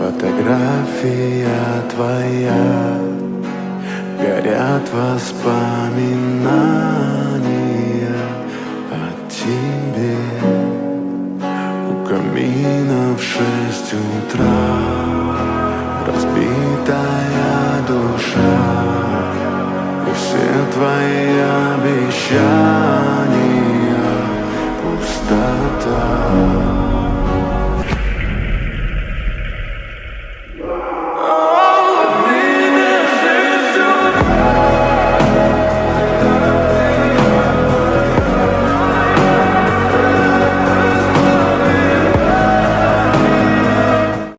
Фотография твоя, горят воспоминания о тебе. У камина в 6 утра разбитая душа, и все твои обещания пустота.